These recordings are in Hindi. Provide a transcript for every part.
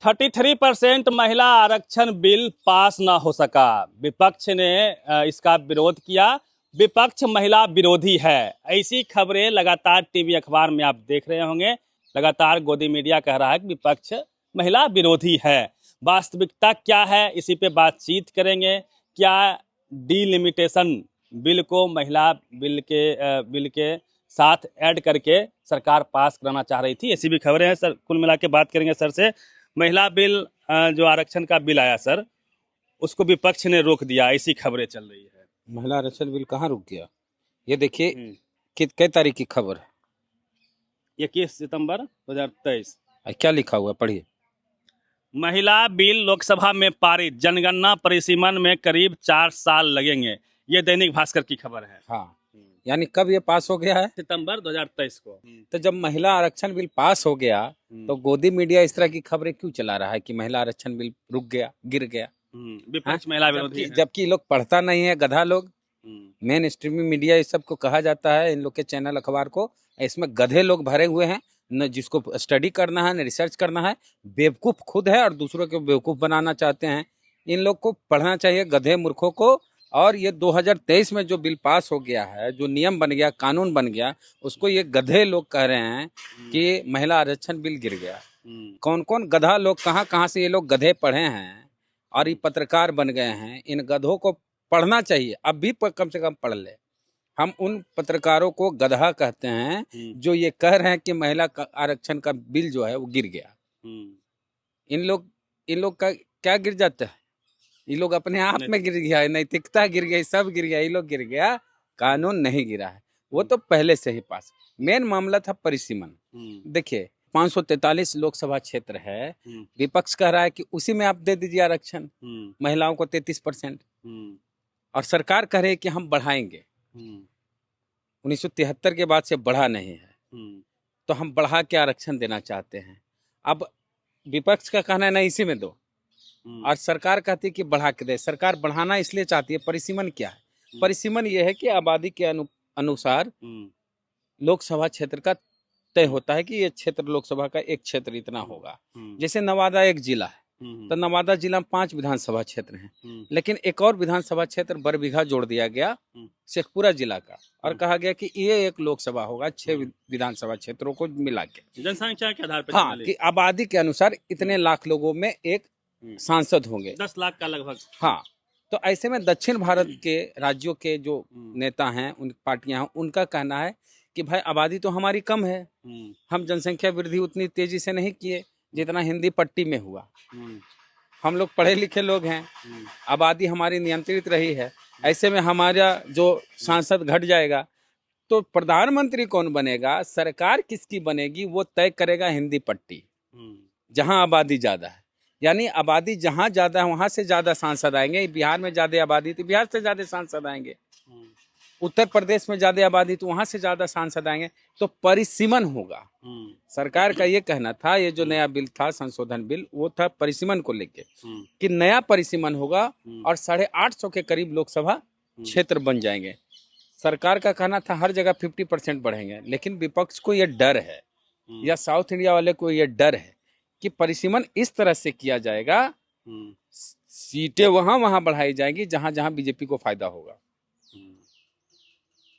33% महिला आरक्षण बिल पास न हो सका। विपक्ष ने इसका विरोध किया। विपक्ष महिला विरोधी है। ऐसी खबरें लगातार टीवी अखबार में आप देख रहे होंगे। लगातार गोदी मीडिया कह रहा है कि विपक्ष महिला विरोधी है। वास्तविकता क्या है, इसी पे बातचीत करेंगे। क्या डिलिमिटेशन बिल को महिला बिल के साथ ऐड करके सरकार पास कराना चाह रही थी? ऐसी भी खबरें हैं सर। कुल मिला के बात करेंगे सर से। महिला बिल जो आरक्षण का बिल आया सर, उसको विपक्ष ने रोक दिया, ऐसी खबरें चल रही है। महिला आरक्षण बिल कहाँ रुक गया? ये देखिए कितने तारीख की खबर है। 21 सितंबर 2023। क्या लिखा हुआ है, पढ़िए। महिला बिल लोकसभा में पारित, जनगणना परिसीमन में करीब 4 साल लगेंगे। ये दैनिक भास्कर की खबर है। हाँ, यानी कब ये पास हो गया है? सितंबर 2023 को। तो जब महिला आरक्षण बिल पास हो गया तो गोदी मीडिया इस तरह की खबरें क्यों चला रहा है कि महिला आरक्षण बिल रुक गया, गिर गया? विपक्ष महिला विरोधी है। जबकि लोग पढ़ता नहीं है, गधा लोग। मेन स्ट्रीमिंग मीडिया इस सब को कहा जाता है, इन लोग के चैनल अखबार को। इसमें गधे लोग भरे हुए हैं, न जिसको स्टडी करना है न रिसर्च करना है। बेवकूफ खुद है और दूसरों को बेवकूफ बनाना चाहते हैं। इन लोग को पढ़ना चाहिए, गधे मूर्खों को। और ये 2023 में जो बिल पास हो गया है, जो नियम बन गया, कानून बन गया, उसको ये गधे लोग कह रहे हैं कि महिला आरक्षण बिल गिर गया। कौन कौन गधा लोग, कहाँ कहाँ से ये लोग गधे पढ़े हैं और ये पत्रकार बन गए हैं? इन गधों को पढ़ना चाहिए, अब भी कम से कम पढ़ ले। हम उन पत्रकारों को गधा कहते हैं जो ये कह रहे हैं कि महिला आरक्षण का बिल जो है वो गिर गया। इन लोग का क्या गिर जाता है? ये लोग अपने आप में गिर गया है, नैतिकता गिर गई, सब गिर गया। ये लोग गिर गया, कानून नहीं गिरा है। वो तो पहले से ही पास। मेन मामला था परिसीमन। देखिए 543 लोकसभा क्षेत्र है, विपक्ष कह रहा है कि उसी में आप दे दीजिए आरक्षण, महिलाओं को 33%। और सरकार कह रही है कि हम बढ़ाएंगे। 1973 के बाद से बढ़ा नहीं है, तो हम बढ़ा के आरक्षण देना चाहते हैं। अब विपक्ष का कहना है नहीं, इसी में दो, और सरकार कहती है कि बढ़ा के दे। सरकार बढ़ाना इसलिए चाहती है। परिसीमन क्या है? परिसीमन यह है कि आबादी के अनुसार लोकसभा क्षेत्र का तय होता है कि ये क्षेत्र लोकसभा का एक क्षेत्र इतना होगा। जैसे नवादा एक जिला है, तो नवादा जिला में 5 विधानसभा क्षेत्र हैं, लेकिन एक और विधानसभा क्षेत्र बरबीघा जोड़ दिया गया शेखपुरा जिला का, और कहा गया कि ये एक लोकसभा होगा 6 विधानसभा क्षेत्रों को मिला के, जनसंख्या के आधार पर। हाँ, कि आबादी के अनुसार इतने लाख लोगों में एक सांसद होंगे, 10 लाख का लगभग। हाँ, तो ऐसे में दक्षिण भारत के राज्यों के जो नेता हैं, उन पार्टियां हैं, उनका कहना है कि भाई आबादी तो हमारी कम है, हम जनसंख्या वृद्धि उतनी तेजी से नहीं किए जितना हिंदी पट्टी में हुआ। हम लोग पढ़े लिखे लोग हैं, आबादी हमारी नियंत्रित रही है। ऐसे में हमारा जो सांसद घट जाएगा तो प्रधानमंत्री कौन बनेगा, सरकार किसकी बनेगी, वो तय करेगा हिंदी पट्टी, जहां आबादी ज्यादा है। यानी आबादी जहां ज्यादा है वहां से ज्यादा सांसद आएंगे। बिहार में ज्यादा आबादी तो बिहार से ज्यादा सांसद आएंगे, उत्तर प्रदेश में ज्यादा आबादी तो वहां से ज्यादा सांसद आएंगे। तो परिसीमन होगा। सरकार का ये कहना था, ये जो नया बिल था, संशोधन बिल, वो था परिसीमन को लेके कि नया परिसीमन होगा और 850 के करीब लोकसभा क्षेत्र बन जाएंगे। सरकार का कहना था हर जगह 50% बढ़ेंगे, लेकिन विपक्ष को ये डर है, या साउथ इंडिया वाले को ये डर है कि परिसीमन इस तरह से किया जाएगा, सीटें वहां वहां बढ़ाई जाएंगी जहां जहां बीजेपी को फायदा होगा।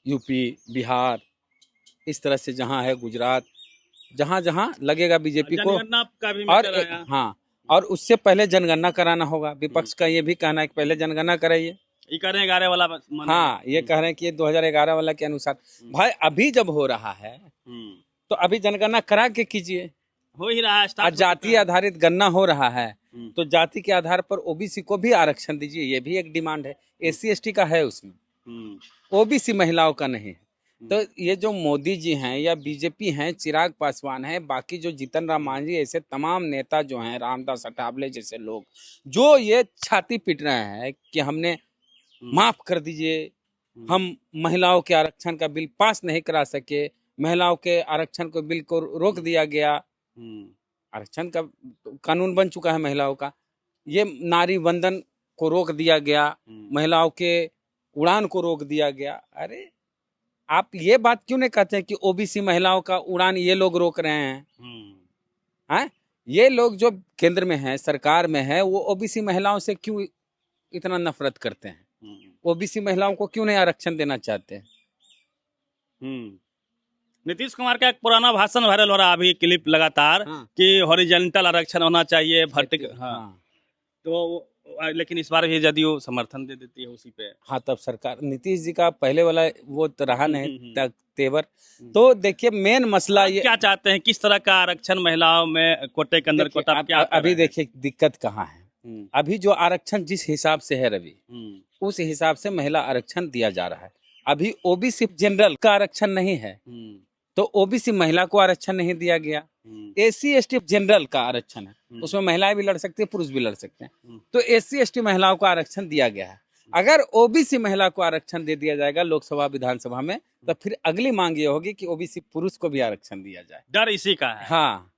यूपी, बिहार, इस तरह से जहां है, गुजरात, जहां जहां लगेगा बीजेपी को। का भी और हाँ, और उससे पहले जनगणना कराना होगा। विपक्ष का ये भी कहना है कि पहले जनगणना कराइए। ये कह रहे हैं 11 वाला। हाँ, ये कह रहे हैं कि ये 2011 वाला के अनुसार। भाई अभी जब हो रहा है तो अभी जनगणना करा के कीजिए। हो ही रहा है, जाति आधारित गणना हो रहा है, तो जाति के आधार पर ओबीसी को भी आरक्षण दीजिए, ये भी एक डिमांड है। एससी एसटी का है उसमें, ओबीसी महिलाओं का नहीं है। तो ये जो मोदी जी हैं या बीजेपी हैं, चिराग पासवान हैं, बाकी जो जीतन राम मांझी, ऐसे तमाम नेता जो हैं, रामदास अठावले जैसे लोग, जो ये छाती पीट रहे हैं कि हमने माफ कर दीजिए, हम महिलाओं के आरक्षण का बिल पास नहीं करा सके, महिलाओं के आरक्षण को बिल को रोक दिया गया। आरक्षण का कानून बन चुका है महिलाओं का, ये नारी वंदन को रोक दिया गया, महिलाओं के उड़ान को रोक दिया गया। अरे आप ये बात क्यों नहीं कहते हैं कि ओबीसी महिलाओं का उड़ान ये लोग रोक रहे हैं? ये लोग जो केंद्र में हैं, सरकार में है, वो ओबीसी महिलाओं से क्यों इतना नफरत करते हैं? ओबीसी महिलाओं को क्यों नहीं आरक्षण देना चाहते हैं? नीतीश कुमार का एक पुराना भाषण वायरल हो रहा है अभी क्लिप लगातार हाँ। कि हॉरिजॉन्टल आरक्षण होना चाहिए वर्टिकल। हाँ। हाँ तो लेकिन इस बार भी जदयू समर्थन दे देती है उसी पे। हाँ, तब सरकार नीतीश जी का पहले वाला वो तो रहा नहीं हम्म। तेवर। तो देखिए मेन मसला आप ये क्या चाहते हैं, किस तरह का आरक्षण महिलाओं में कोटे के अंदर देखिए, कोटा क्या अभी देखिए दिक्कत कहाँ है। अभी जो आरक्षण जिस हिसाब से है रवि, उस हिसाब से महिला आरक्षण दिया जा रहा है। अभी ओबीसी जनरल का आरक्षण नहीं है, तो ओबीसी महिला को आरक्षण नहीं दिया गया। एससी एसटी जनरल का आरक्षण है, उसमें महिलाएं भी लड़ सकती है, पुरुष भी लड़ सकते हैं। तो एससी एसटी महिलाओं को आरक्षण दिया गया है। अगर ओबीसी महिला को आरक्षण दे दिया जाएगा लोकसभा विधानसभा में, तो फिर अगली मांग ये होगी कि ओबीसी पुरुष को भी आरक्षण दिया जाए। डर इसी का है। हाँ,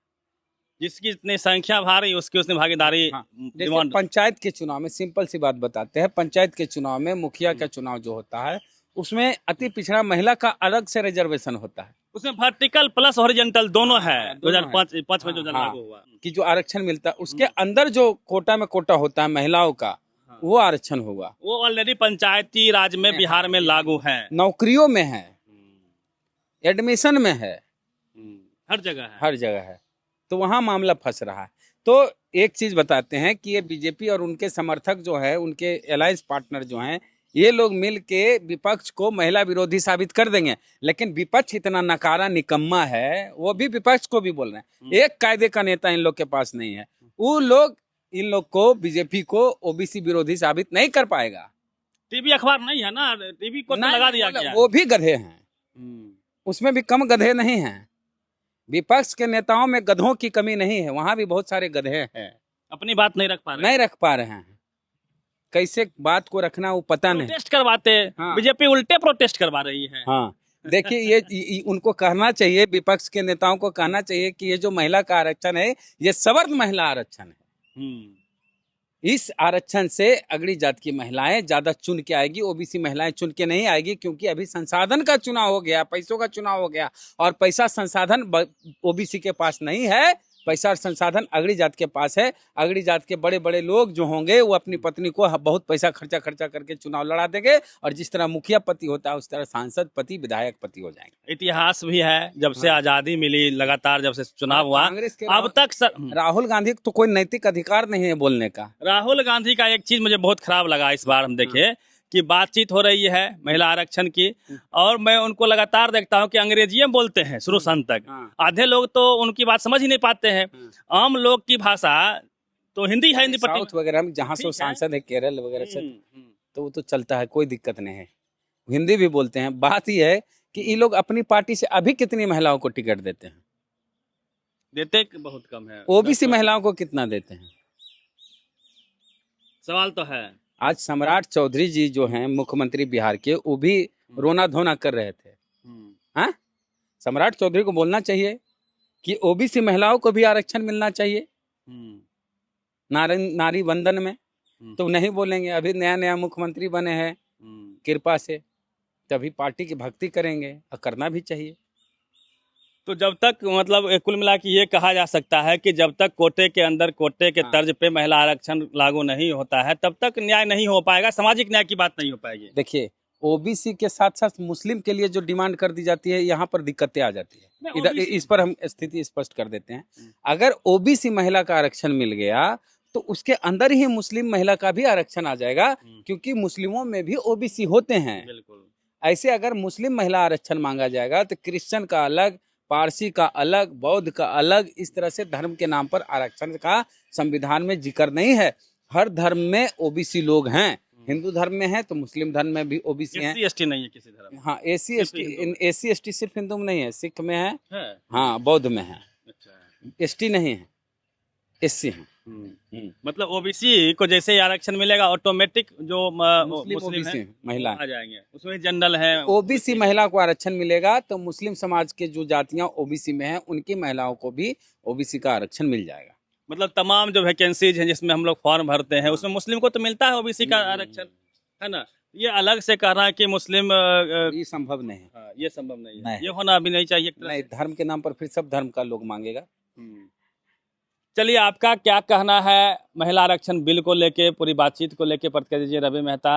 जिसकी जितनी संख्या भारी उसकी उसने भागीदारी। हाँ। जैसे पंचायत के चुनाव में सिंपल सी बात बताते हैं, पंचायत के चुनाव में मुखिया का चुनाव जो होता है उसमें अति पिछड़ा महिला का अलग से रिजर्वेशन होता है। उसमें वर्टिकल प्लस हॉरिजॉन्टल दोनों है। दोनों 2005 में जो हाँ, लागू हुआ कि जो आरक्षण मिलता है उसके अंदर जो कोटा में कोटा होता है महिलाओं का, वो आरक्षण होगा। वो ऑलरेडी पंचायती राज में बिहार में लागू है, नौकरियों में है, एडमिशन में है, हर जगह है, हर जगह है। तो वहां मामला फंस रहा है। तो एक चीज बताते हैं कि ये बीजेपी और उनके समर्थक जो है, उनके अलायंस पार्टनर जो हैं, ये लोग मिल के विपक्ष को महिला विरोधी साबित कर देंगे। लेकिन विपक्ष इतना नकारा निकम्मा है, वो भी विपक्ष को भी बोल रहे हैं। एक कायदे का नेता इन लोग के पास नहीं है। वो लोग इन लोग को, बीजेपी को ओबीसी विरोधी साबित नहीं कर पाएगा। टीवी अखबार नहीं है ना, टीवी को तो लगा दिया गया। वो भी गधे हैं, उसमें भी कम गधे नहीं हैं। विपक्ष के नेताओं में गधों की कमी नहीं है, वहां भी बहुत सारे गधे हैं, अपनी बात नहीं रख पा रहे हैं। कैसे बात को रखना वो पता नहीं। प्रोटेस्ट करवाते। हाँ। बीजेपी उल्टे प्रोटेस्ट करवा रही है। हाँ, देखिए ये उनको कहना चाहिए, विपक्ष के नेताओं को कहना चाहिए कि ये जो महिला का आरक्षण है, ये सवर्ण महिला आरक्षण है। इस आरक्षण से अगड़ी जात की महिलाएं ज्यादा चुन के आएगी, ओबीसी महिलाएं चुन के नहीं आएगी। क्योंकि अभी संसाधन का चुनाव हो गया, पैसों का चुनाव हो गया, और पैसा संसाधन ओबीसी के पास नहीं है। पैसा और संसाधन अगड़ी जात के पास है। अगड़ी जात के बड़े बड़े लोग जो होंगे, वो अपनी पत्नी को बहुत पैसा खर्चा करके चुनाव लड़ा देंगे, और जिस तरह मुखिया पति होता है उस तरह सांसद पति, विधायक पति हो जाएंगे। इतिहास भी है, जब से आजादी मिली लगातार, जब से चुनाव हुआ अब तक राहुल गांधी तो कोई नैतिक अधिकार नहीं है बोलने का। राहुल गांधी का एक चीज मुझे बहुत खराब लगा इस बार, हम देखे कि बातचीत हो रही है महिला आरक्षण की, और मैं उनको लगातार देखता हूं कि अंग्रेजी में बोलते हैं शुरू से अंत तक। आधे लोग तो उनकी बात समझ ही नहीं पाते हैं। आम लोग की भाषा तो हिंदी है, हिंदी साउथ वगैरह में जहाँ से सांसद है, केरल वगैरह से, तो वो तो चलता है, कोई दिक्कत नहीं है, हिंदी भी बोलते हैं। बात यह है कि ये लोग अपनी पार्टी से अभी कितनी महिलाओं को टिकट देते हैं? देते बहुत कम है। ओबीसी महिलाओं को कितना देते हैं? सवाल तो है। आज सम्राट चौधरी जी जो हैं मुख्यमंत्री बिहार के, वो भी रोना धोना कर रहे थे। हाँ, सम्राट चौधरी को बोलना चाहिए कि ओबीसी महिलाओं को भी आरक्षण मिलना चाहिए नारी वंदन में। तो नहीं बोलेंगे। अभी नया मुख्यमंत्री बने हैं, कृपा से, तभी पार्टी की भक्ति करेंगे, और करना भी चाहिए। तो जब तक, मतलब कुल मिला के ये कहा जा सकता है कि जब तक कोटे के अंदर कोटे के तर्ज पे महिला आरक्षण लागू नहीं होता है, तब तक न्याय नहीं हो पाएगा, सामाजिक न्याय की बात नहीं हो पाएगी। देखिए, ओबीसी के साथ साथ मुस्लिम के लिए जो डिमांड कर दी जाती है, यहाँ पर दिक्कतें आ जाती है। इधर इस पर हम स्थिति स्पष्ट कर देते हैं। अगर ओबीसी महिला का आरक्षण मिल गया, तो उसके अंदर ही मुस्लिम महिला का भी आरक्षण आ जाएगा, क्योंकि मुस्लिमों में भी ओबीसी होते हैं। बिल्कुल। ऐसे अगर मुस्लिम महिला आरक्षण मांगा जाएगा, तो क्रिश्चियन का अलग, पारसी का अलग, बौद्ध का अलग, इस तरह से धर्म के नाम पर आरक्षण का संविधान में जिक्र नहीं है। हर धर्म में ओबीसी लोग हैं। हिंदू धर्म में है तो मुस्लिम धर्म में भी ओबीसी हैं। एससी नहीं है किसी धर्म में। हाँ, एससी एसटी सिर्फ हिंदू में नहीं है, सिख में है। हाँ, बौद्ध में है। अच्छा, एसटी नहीं है, एससी है। मतलब ओबीसी को जैसे ही आरक्षण मिलेगा, ऑटोमेटिक जो मुस्लिम है महिला आ जाएंगे, उसमें जनरल है। ओबीसी महिला को आरक्षण मिलेगा तो मुस्लिम समाज के जो जातियां ओबीसी में हैं, उनकी महिलाओं को भी ओबीसी का आरक्षण मिल जाएगा। मतलब तमाम जो वैकेंसीज हैं जिसमें हम लोग फॉर्म भरते हैं, उसमें मुस्लिम को तो मिलता है ओबीसी का आरक्षण, है ना। ये अलग से कहना है कि मुस्लिम, ये संभव नहीं है। हाँ, ये संभव नहीं है। ये होना भी नहीं चाहिए। नहीं, धर्म के नाम पर फिर सब धर्म का लोग मांगेगा। चलिए, आपका क्या कहना है महिला आरक्षण बिल को लेके, पूरी बातचीत को लेके प्रतिक्रिया दीजिए। रवि मेहता,